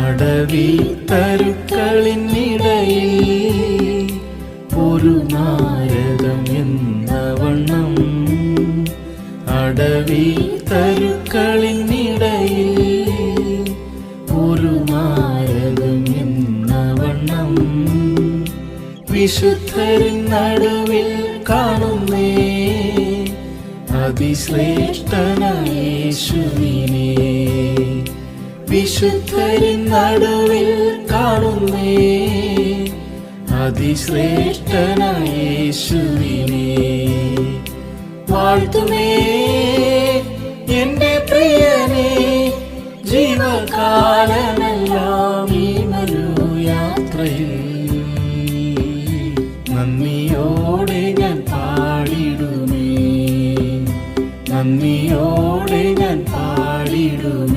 അടവി തരുക്കളിനിടയിൽ ഒരു നാരദം എന്ന വണ്ണം, അടവി തരുക്കളിനിടയിൽ ഒരു നാരദം എന്ന വണ്ണം, വിശുദ്ധരിൻ നടുവിൽ കാണുന്നേ അതിശ്രേഷ്ഠനായ യേശുവിനെ. വിശുദ്ധരിൻ നടുവിൽ കാണുന്നേ അതിശ്രേഷ്ഠനായ യേശുവിനെ. വാഴ്ത്തുമേ എന്റെ പ്രിയനെ, ജീവകാലമെല്ലാം ഈ മരുയാത്രയിൽ നന്ദിയോടെ ഞാൻ പാടിടുമേ, നന്ദിയോടെ ഞാൻ പാടിടുമേ.